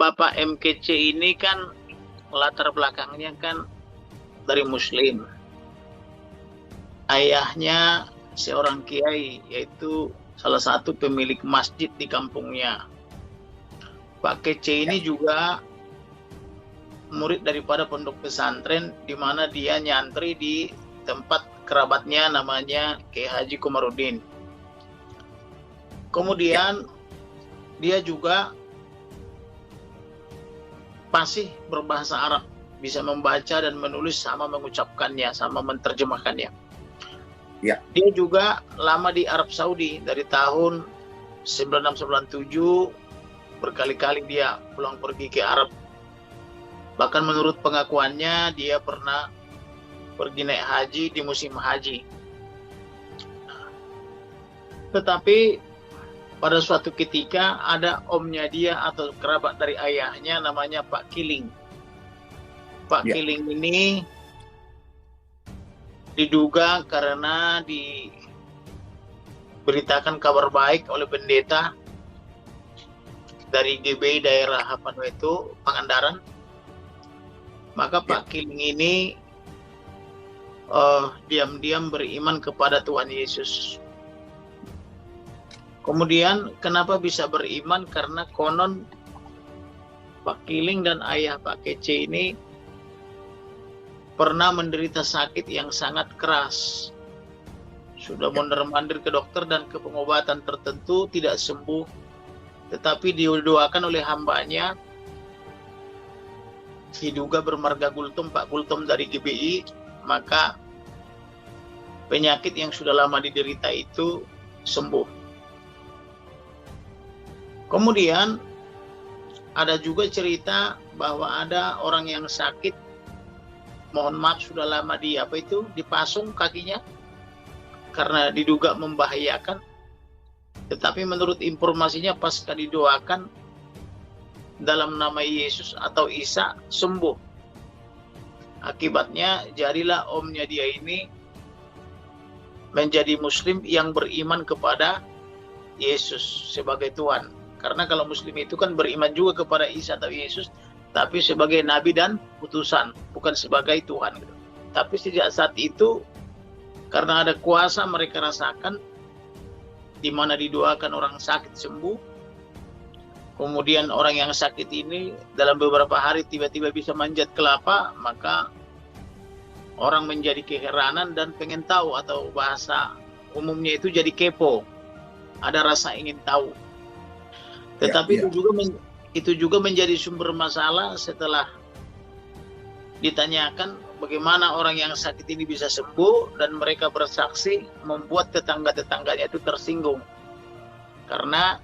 Bapak MKC ini kan latar belakangnya kan dari Muslim. Ayahnya seorang kiai, yaitu salah satu pemilik masjid di kampungnya. Pak Kece ini juga murid daripada pondok pesantren, di mana dia nyantri di tempat kerabatnya namanya Kiai Haji Komarudin. Kemudian dia juga fasih berbahasa Arab, bisa membaca dan menulis sama mengucapkannya, sama menerjemahkannya. Ya. Dia juga lama di Arab Saudi dari tahun 9697, berkali-kali dia pulang pergi ke Arab. Bahkan menurut pengakuannya dia pernah pergi naik haji di musim haji. Tetapi pada suatu ketika ada omnya dia atau kerabat dari ayahnya namanya Pak Kiling. Pak Kiling ini diduga karena diberitakan kabar baik oleh pendeta dari GBI daerah itu Pangandaran, maka Pak Kiling ini diam-diam beriman kepada Tuhan Yesus. Kemudian kenapa bisa beriman? Karena konon Pak Kiling dan ayah Pak Kece ini pernah menderita sakit yang sangat keras. Sudah mondar-mandir ke dokter dan ke pengobatan tertentu tidak sembuh. Tetapi didoakan oleh hambanya, diduga bermarga Gultom, Pak Gultom dari GBI, maka penyakit yang sudah lama diderita itu sembuh. Kemudian ada juga cerita bahwa ada orang yang sakit, mohon maaf sudah lama dipasung kakinya karena diduga membahayakan. Tetapi menurut informasinya pasca didoakan dalam nama Yesus atau Isa sembuh. Akibatnya jadilah omnya dia ini menjadi Muslim yang beriman kepada Yesus sebagai Tuhan. Karena kalau Muslim itu kan beriman juga kepada Isa atau Yesus, tapi sebagai nabi dan utusan, bukan sebagai Tuhan. Tapi sejak saat itu, karena ada kuasa mereka rasakan, di mana didoakan orang sakit sembuh, kemudian orang yang sakit ini dalam beberapa hari tiba-tiba bisa manjat kelapa, maka orang menjadi keheranan dan pengen tahu, atau bahasa umumnya itu jadi kepo, ada rasa ingin tahu. Tetapi itu juga menjadi sumber masalah setelah ditanyakan bagaimana orang yang sakit ini bisa sembuh, dan mereka bersaksi membuat tetangga-tetangganya itu tersinggung karena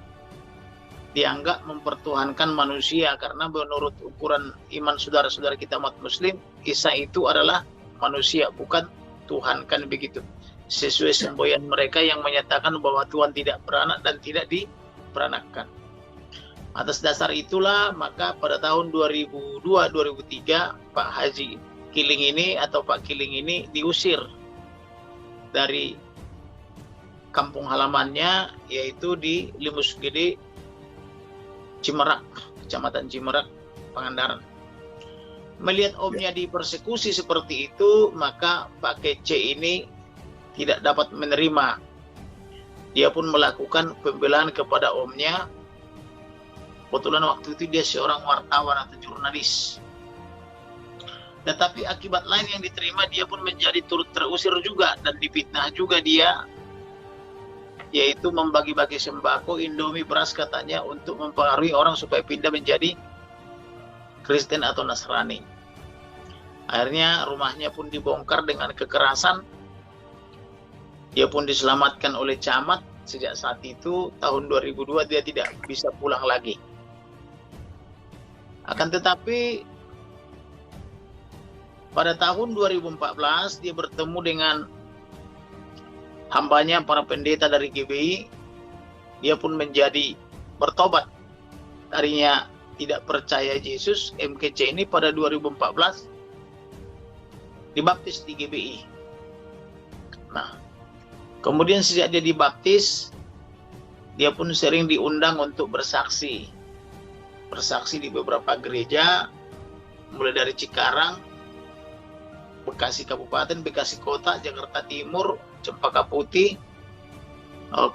dianggap mempertuhankan manusia. Karena menurut ukuran iman saudara-saudara kita umat Muslim, Isa itu adalah manusia, bukan Tuhan, kan begitu, sesuai semboyan mereka yang menyatakan bahwa Tuhan tidak beranak dan tidak diperanakkan. Atas dasar itulah maka pada tahun 2002-2003 Pak Haji Kiling ini atau Pak Kiling ini diusir dari kampung halamannya, yaitu di Limus Gede, Cimerak, Kecamatan Cimerak, Pangandaran. Melihat omnya dipersekusi seperti itu, maka Pak Kece ini tidak dapat menerima. Dia pun melakukan pembelaan kepada omnya. Kebetulan waktu itu dia seorang wartawan atau jurnalis. Tetapi akibat lain yang diterima, dia pun menjadi turut terusir juga dan difitnah juga dia, yaitu membagi-bagi sembako, Indomie, beras katanya untuk mempengaruhi orang supaya pindah menjadi Kristen atau Nasrani. Akhirnya rumahnya pun dibongkar dengan kekerasan. Dia pun diselamatkan oleh camat. Sejak saat itu tahun 2002 dia tidak bisa pulang lagi. Akan tetapi pada tahun 2014 dia bertemu dengan hambanya, para pendeta dari GBI. Dia pun menjadi bertobat. Tadinya tidak percaya Yesus, MKC ini pada 2014 dibaptis di GBI. Nah, kemudian sejak dia dibaptis, dia pun sering diundang untuk bersaksi. bersaksi di beberapa gereja, mulai dari Cikarang, Bekasi Kabupaten, Bekasi Kota, Jakarta Timur, Cempaka Putih,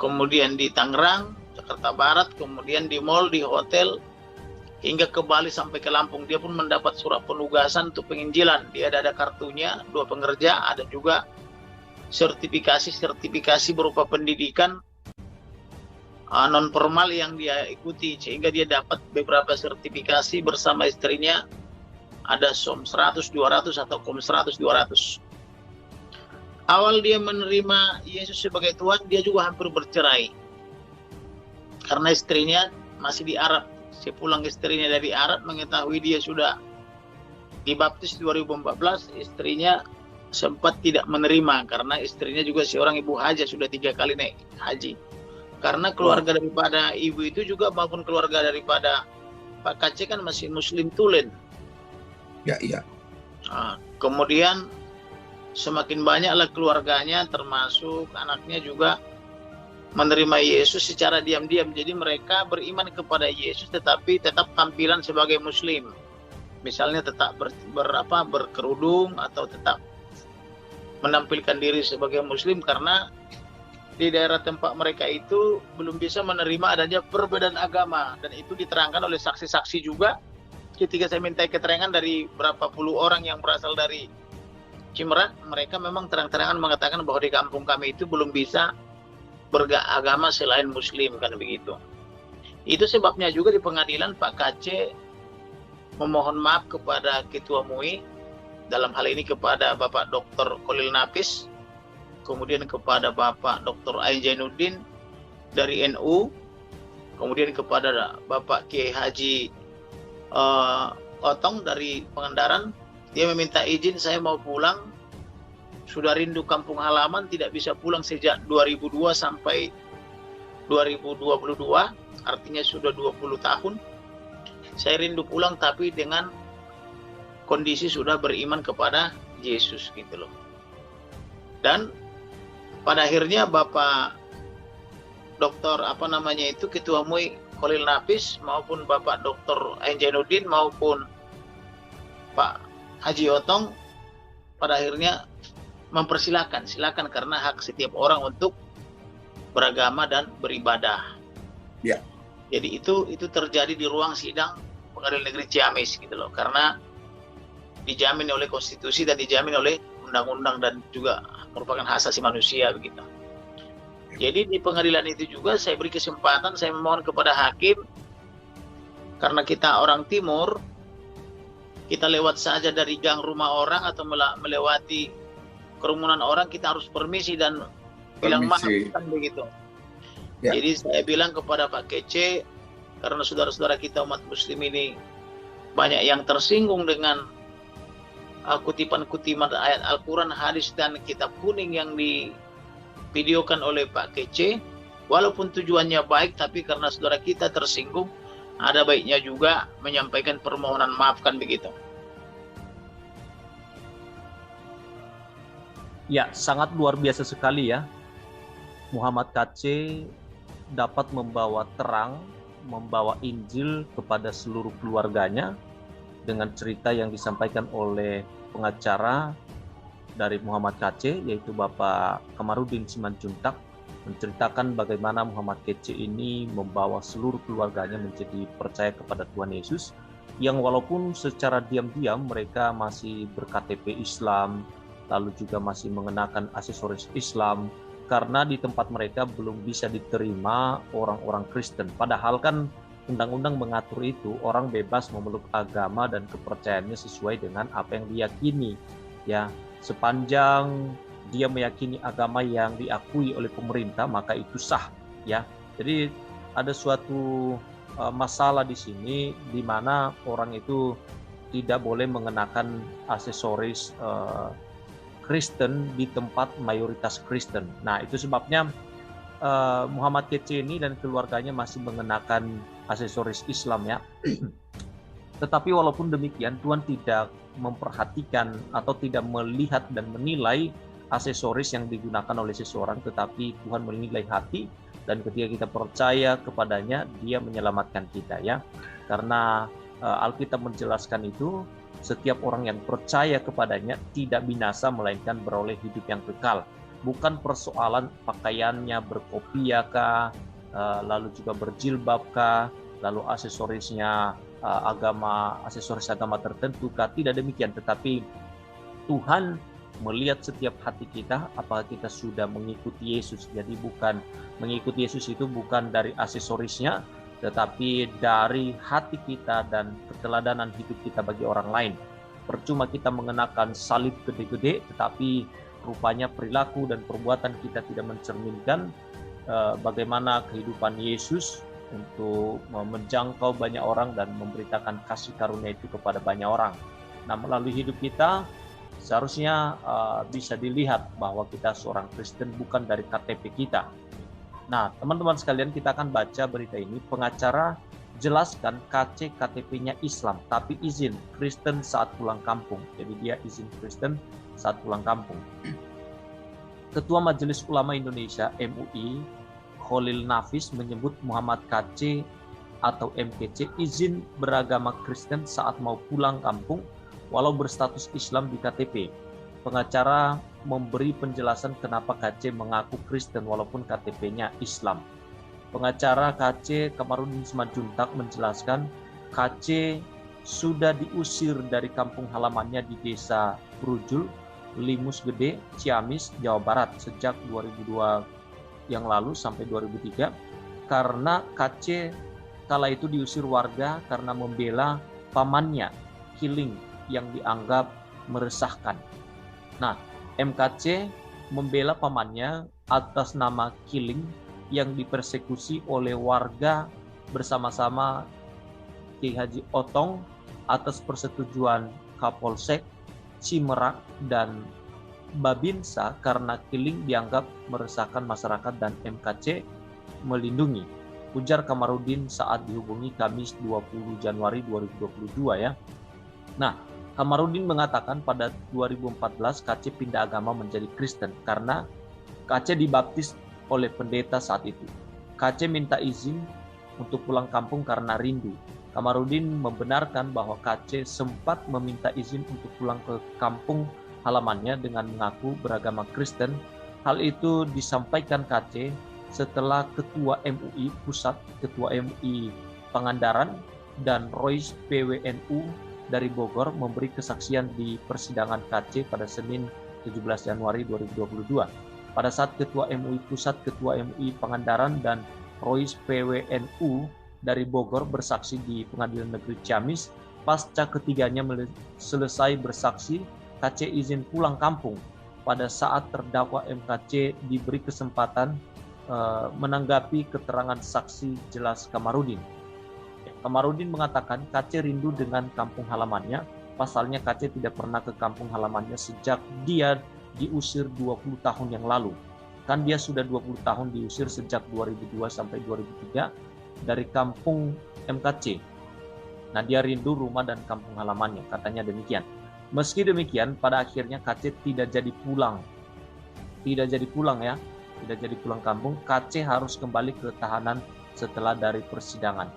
kemudian di Tangerang, Jakarta Barat, kemudian di mall, di hotel, hingga ke Bali sampai ke Lampung. Dia pun mendapat surat penugasan untuk penginjilan. Dia ada kartunya, 2 pengerja, ada juga sertifikasi berupa pendidikan non formal yang dia ikuti, sehingga dia dapat beberapa sertifikasi bersama istrinya, ada SOM 100, 200 atau KOM 100, 200. Awal dia menerima Yesus sebagai Tuhan, dia juga hampir bercerai karena istrinya masih di Arab. Sepulang istrinya dari Arab, mengetahui dia sudah dibaptis 2014, istrinya sempat tidak menerima karena istrinya juga seorang ibu haji, sudah 3 kali naik haji. Karena keluarga daripada ibu itu juga maupun keluarga daripada Pak KC kan masih Muslim tulen. Ya, iya. Kemudian semakin banyaklah keluarganya, termasuk anaknya juga menerima Yesus secara diam-diam. Jadi mereka beriman kepada Yesus tetapi tetap tampilan sebagai Muslim. Misalnya tetap berkerudung atau tetap menampilkan diri sebagai Muslim, karena di daerah tempat mereka itu belum bisa menerima adanya perbedaan agama, dan itu diterangkan oleh saksi-saksi juga. Ketika saya minta keterangan dari berapa puluh orang yang berasal dari Cimerat, mereka memang terang-terangan mengatakan bahwa di kampung kami itu belum bisa beragama selain Muslim, kan begitu. Itu sebabnya juga di pengadilan Pak KC memohon maaf kepada Ketua MUI, dalam hal ini kepada Bapak Dr. Khalil Nafis, kemudian kepada Bapak Dr. Ain Zainuddin dari NU, kemudian kepada Bapak Kiai Haji Otong dari Pangandaran. Dia meminta izin, saya mau pulang, sudah rindu kampung halaman, tidak bisa pulang sejak 2002 sampai 2022, artinya sudah 20 tahun. Saya rindu pulang tapi dengan kondisi sudah beriman kepada Yesus gitu loh. Dan pada akhirnya Bapak Dr. Ketua MUI Khalil Nafis maupun Bapak Dr. Ain Zainuddin maupun Pak Haji Otong pada akhirnya silakan karena hak setiap orang untuk beragama dan beribadah. Ya. Jadi itu terjadi di ruang sidang Pengadilan Negeri Ciamis gitu loh, karena dijamin oleh konstitusi dan dijamin oleh undang-undang dan juga merupakan hak asasi manusia begitu. Jadi di pengadilan itu juga saya beri kesempatan, saya memohon kepada hakim, karena kita orang timur, kita lewat saja dari gang rumah orang atau melewati kerumunan orang, kita harus permisi dan bilang maaf, kan begitu. Ya. Jadi saya bilang kepada Pak Kece, karena saudara-saudara kita umat muslim ini banyak yang tersinggung dengan kutipan-kutipan ayat Al-Quran, hadis, dan kitab kuning yang divideokan oleh Pak Kece. Walaupun tujuannya baik, tapi karena saudara kita tersinggung, ada baiknya juga menyampaikan permohonan maaf, kan begitu. Ya, sangat luar biasa sekali ya. Muhammad KC dapat membawa terang, membawa Injil kepada seluruh keluarganya dengan cerita yang disampaikan oleh pengacara dari Muhammad KC, yaitu Bapak Kamarudin Simanjuntak, menceritakan bagaimana Muhammad KC ini membawa seluruh keluarganya menjadi percaya kepada Tuhan Yesus, yang walaupun secara diam-diam mereka masih ber-KTP Islam, lalu juga masih mengenakan aksesoris Islam, karena di tempat mereka belum bisa diterima orang-orang Kristen. Padahal kan undang-undang mengatur itu, orang bebas memeluk agama dan kepercayaannya sesuai dengan apa yang diyakini. Ya, sepanjang dia meyakini agama yang diakui oleh pemerintah, maka itu sah. Ya, jadi ada suatu masalah di sini, di mana orang itu tidak boleh mengenakan aksesoris Kristen di tempat mayoritas Kristen. Nah, itu sebabnya Muhammad KC ini dan keluarganya masih mengenakan aksesoris Islam ya. Tetapi walaupun demikian, Tuhan tidak memperhatikan atau tidak melihat dan menilai aksesoris yang digunakan oleh seseorang, tetapi Tuhan menilai hati, dan ketika kita percaya kepadanya, Dia menyelamatkan kita ya. Karena Alkitab menjelaskan itu, setiap orang yang percaya kepadanya tidak binasa melainkan beroleh hidup yang kekal. Bukan persoalan pakaiannya berkopiah lalu juga berjilbab lalu aksesorisnya aksesoris agama tertentu tidak demikian, tetapi Tuhan melihat setiap hati kita, apakah kita sudah mengikuti Yesus. Jadi bukan mengikuti Yesus itu bukan dari aksesorisnya, tetapi dari hati kita dan keteladanan hidup kita bagi orang lain. Percuma kita mengenakan salib gede-gede, tetapi rupanya perilaku dan perbuatan kita tidak mencerminkan bagaimana kehidupan Yesus untuk menjangkau banyak orang dan memberitakan kasih karunia itu kepada banyak orang. Nah, melalui hidup kita seharusnya bisa dilihat bahwa kita seorang Kristen bukan dari KTP kita. Nah, teman-teman sekalian, kita akan baca berita ini. Pengacara jelaskan KC KTP-nya Islam, tapi izin Kristen saat pulang kampung. Jadi dia izin Kristen saat pulang kampung. Ketua Majelis Ulama Indonesia MUI, Khalil Nafis, menyebut Muhammad KC atau MKC izin beragama Kristen saat mau pulang kampung walau berstatus Islam di KTP. Pengacara memberi penjelasan kenapa KC mengaku Kristen walaupun KTP-nya Islam. Pengacara KC Kamarudin Simanjuntak menjelaskan KC sudah diusir dari kampung halamannya di Desa Brujul, Limus Gede, Ciamis, Jawa Barat sejak 2002 yang lalu sampai 2003 karena KC kala itu diusir warga karena membela pamannya, Kiling, yang dianggap meresahkan. Nah, MKC membela pamannya atas nama Kiling yang dipersekusi oleh warga bersama-sama Ki Haji Otong atas persetujuan Kapolsek, Cimerak, dan Babinsa karena Kiling dianggap meresahkan masyarakat dan MKC melindungi. Ujar Kamarudin saat dihubungi Kamis 20 Januari 2022 ya. Nah, Kamarudin mengatakan pada 2014 KC pindah agama menjadi Kristen karena KC dibaptis oleh pendeta saat itu. KC minta izin untuk pulang kampung karena rindu. Kamarudin membenarkan bahwa KC sempat meminta izin untuk pulang ke kampung halamannya dengan mengaku beragama Kristen. Hal itu disampaikan KC setelah Ketua MUI Pusat, Ketua MUI Pangandaran, dan Rois PWNU dari Bogor memberi kesaksian di persidangan KC pada Senin 17 Januari 2022. Pada saat Ketua MUI Pusat, Ketua MUI Pangandaran, dan Rois PWNU dari Bogor bersaksi di Pengadilan Negeri Ciamis, pasca ketiganya selesai bersaksi, KC izin pulang kampung. Pada saat terdakwa MKC diberi kesempatan menanggapi keterangan saksi jelas Kamarudin. Kamarudin mengatakan KC rindu dengan kampung halamannya. Pasalnya KC tidak pernah ke kampung halamannya sejak dia diusir 20 tahun yang lalu. Kan dia sudah 20 tahun diusir sejak 2002 sampai 2003 dari kampung MKC. Nah, dia rindu rumah dan kampung halamannya, katanya demikian. Meski demikian, pada akhirnya KC tidak jadi pulang. Tidak jadi pulang ya, tidak jadi pulang kampung. KC harus kembali ke tahanan setelah dari persidangan.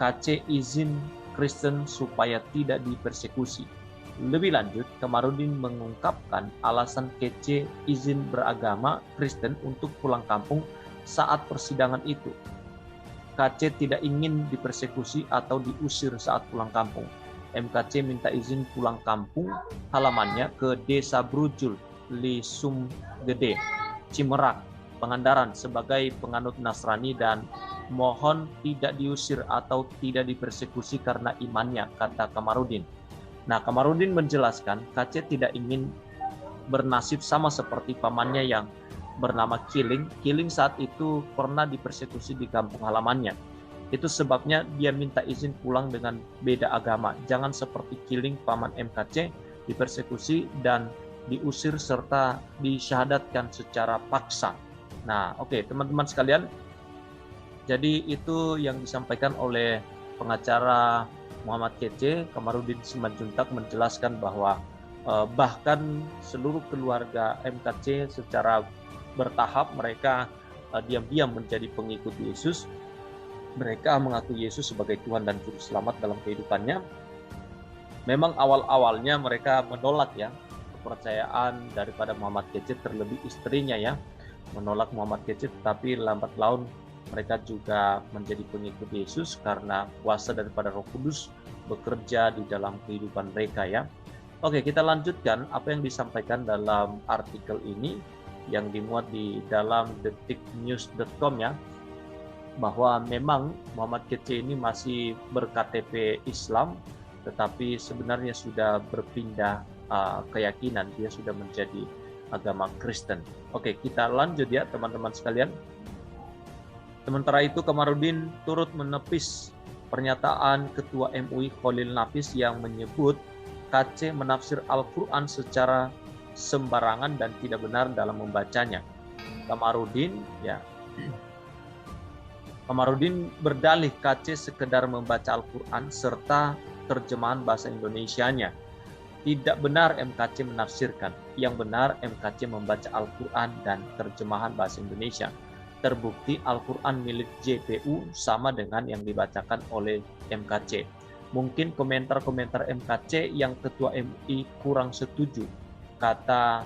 KC izin Kristen supaya tidak dipersekusi. Lebih lanjut, Kamarudin mengungkapkan alasan KC izin beragama Kristen untuk pulang kampung saat persidangan itu. KC tidak ingin dipersekusi atau diusir saat pulang kampung. MKC minta izin pulang kampung halamannya ke Desa Brujul, Lisum Gede, Cimerak, Pangandaran sebagai penganut Nasrani dan mohon tidak diusir atau tidak dipersekusi karena imannya, kata Kamarudin. Nah, Kamarudin menjelaskan KC tidak ingin bernasib sama seperti pamannya yang bernama Kiling. Kiling saat itu pernah dipersekusi di kampung halamannya. Itu sebabnya dia minta izin pulang dengan beda agama. Jangan seperti Kiling, paman MKC, dipersekusi dan diusir serta disyahadatkan secara paksa. Nah, oke, teman-teman sekalian. Jadi itu yang disampaikan oleh pengacara Muhammad KC. Kamarudin Simanjuntak menjelaskan bahwa bahkan seluruh keluarga MKC secara bertahap mereka diam-diam menjadi pengikut Yesus. mereka mengaku Yesus sebagai Tuhan dan Juru Selamat dalam kehidupannya. Memang awal-awalnya mereka menolak ya kepercayaan daripada Muhammad Kece, terlebih istrinya ya, menolak Muhammad Kece, tapi lambat laun mereka juga menjadi pengikut Yesus karena kuasa daripada Roh Kudus bekerja di dalam kehidupan mereka ya. Oke, kita lanjutkan apa yang disampaikan dalam artikel ini yang dimuat di dalam detiknews.com ya, bahwa memang Muhammad Kece ini masih berKTP Islam, tetapi sebenarnya sudah berpindah keyakinan, dia sudah menjadi agama Kristen. Oke, kita lanjut ya teman-teman sekalian. Sementara itu Kamarudin turut menepis pernyataan Ketua MUI Khalil Nafis yang menyebut KC menafsir Al-Quran secara sembarangan dan tidak benar dalam membacanya. Kamarudin berdalih KC sekedar membaca Al-Quran serta terjemahan bahasa Indonesianya. Tidak benar MKC menafsirkan. Yang benar MKC membaca Al-Quran dan terjemahan bahasa Indonesia. Terbukti Al-Quran milik JPU sama dengan yang dibacakan oleh MKC. Mungkin komentar-komentar MKC yang Ketua MUI kurang setuju, kata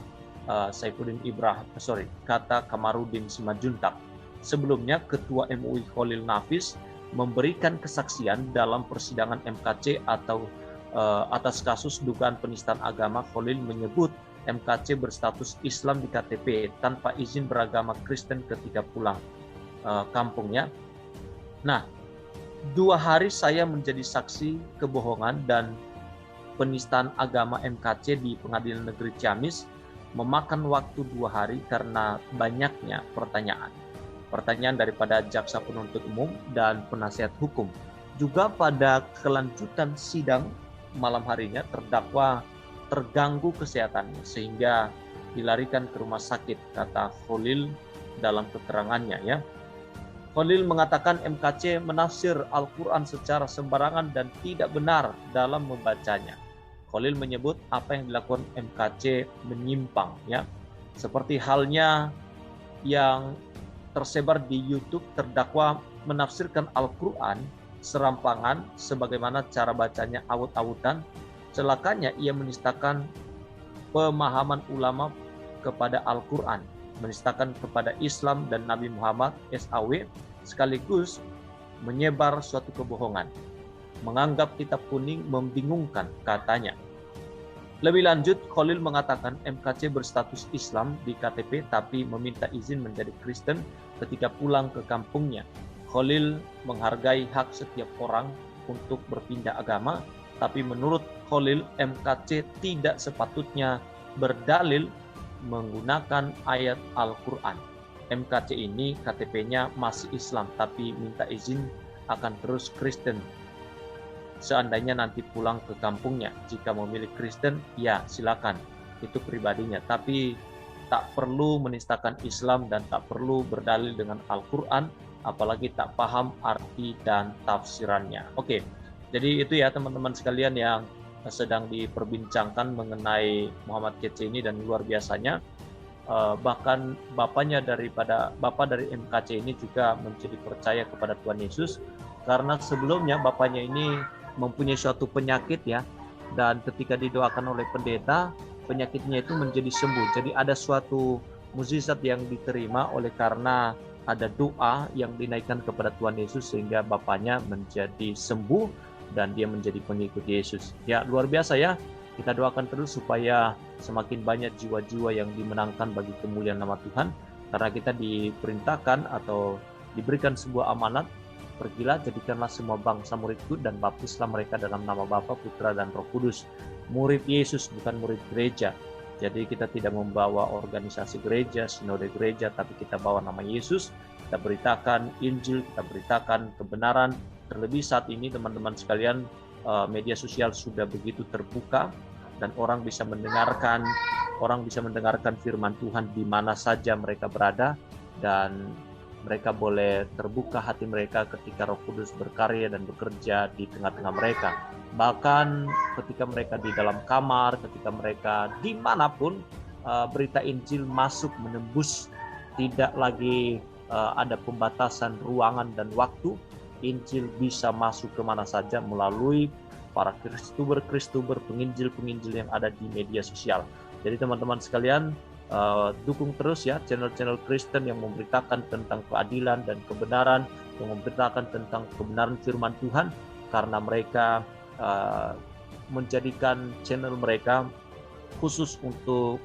kata Kamarudin Simajuntak. Sebelumnya Ketua MUI Khalil Nafis memberikan kesaksian dalam persidangan MKC atau atas kasus dugaan penistaan agama. Khalil menyebut MKC berstatus Islam di KTP tanpa izin beragama Kristen ketika pulang kampungnya. Nah, 2 hari saya menjadi saksi kebohongan dan penistaan agama MKC di Pengadilan Negeri Ciamis, memakan waktu 2 hari karena banyaknya pertanyaan daripada jaksa penuntut umum dan penasihat hukum. Juga pada kelanjutan sidang malam harinya terdakwa terganggu kesehatannya sehingga dilarikan ke rumah sakit, kata Khalil dalam keterangannya ya. Khalil mengatakan MKC menafsir Al-Quran secara sembarangan dan tidak benar dalam membacanya. Khalil menyebut apa yang dilakukan MKC menyimpang ya. Seperti halnya yang tersebar di YouTube, terdakwa menafsirkan Al-Quran serampangan sebagaimana cara bacanya awut-awutan. Celakanya ia menistakan pemahaman ulama kepada Al-Quran, menistakan kepada Islam dan Nabi Muhammad SAW, sekaligus menyebar suatu kebohongan. Menganggap kitab kuning membingungkan, katanya. Lebih lanjut, Khalil mengatakan MKC berstatus Islam di KTP tapi meminta izin menjadi Kristen ketika pulang ke kampungnya. Khalil menghargai hak setiap orang untuk berpindah agama, tapi menurut Khalil MKC tidak sepatutnya berdalil menggunakan ayat Al-Quran. MKC ini KTP-nya masih Islam tapi minta izin akan terus Kristen. Seandainya nanti pulang ke kampungnya, jika memilih Kristen, ya silakan, itu pribadinya. Tapi tak perlu menistakan Islam dan tak perlu berdalil dengan Al-Quran, apalagi tak paham arti dan tafsirannya. Oke, jadi itu ya teman-teman sekalian yang sedang diperbincangkan mengenai Muhammad Kece ini, dan luar biasanya bahkan bapak dari MKC ini juga menjadi percaya kepada Tuhan Yesus, karena sebelumnya bapaknya ini mempunyai suatu penyakit ya, dan ketika didoakan oleh pendeta penyakitnya itu menjadi sembuh. Jadi ada suatu mukjizat yang diterima oleh karena ada doa yang dinaikkan kepada Tuhan Yesus sehingga bapaknya menjadi sembuh dan dia menjadi pengikut Yesus. Ya, luar biasa ya. Kita doakan terus supaya semakin banyak jiwa-jiwa yang dimenangkan bagi kemuliaan nama Tuhan, karena kita diperintahkan atau diberikan sebuah amanat, pergilah jadikanlah semua bangsa muridku dan baptislah mereka dalam nama Bapa, Putra dan Roh Kudus. Murid Yesus, bukan murid gereja. Jadi kita tidak membawa organisasi gereja, sinode gereja, tapi kita bawa nama Yesus. Kita beritakan Injil, kita beritakan kebenaran. Terlebih saat ini teman-teman sekalian, media sosial sudah begitu terbuka dan orang bisa mendengarkan firman Tuhan di mana saja mereka berada, dan mereka boleh terbuka hati mereka ketika Roh Kudus berkarya dan bekerja di tengah-tengah mereka. Bahkan ketika mereka di dalam kamar, ketika mereka dimanapun, berita Injil masuk menembus, tidak lagi ada pembatasan ruangan dan waktu, Injil bisa masuk kemana saja melalui para kristuber, penginjil-penginjil yang ada di media sosial. Jadi teman-teman sekalian, dukung terus ya channel-channel Kristen yang memberitakan tentang keadilan dan kebenaran, yang memberitakan tentang kebenaran firman Tuhan, karena mereka menjadikan channel mereka khusus untuk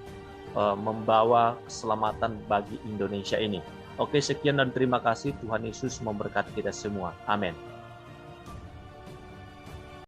membawa keselamatan bagi Indonesia ini. Oke, sekian dan terima kasih. Tuhan Yesus memberkati kita semua. Amin.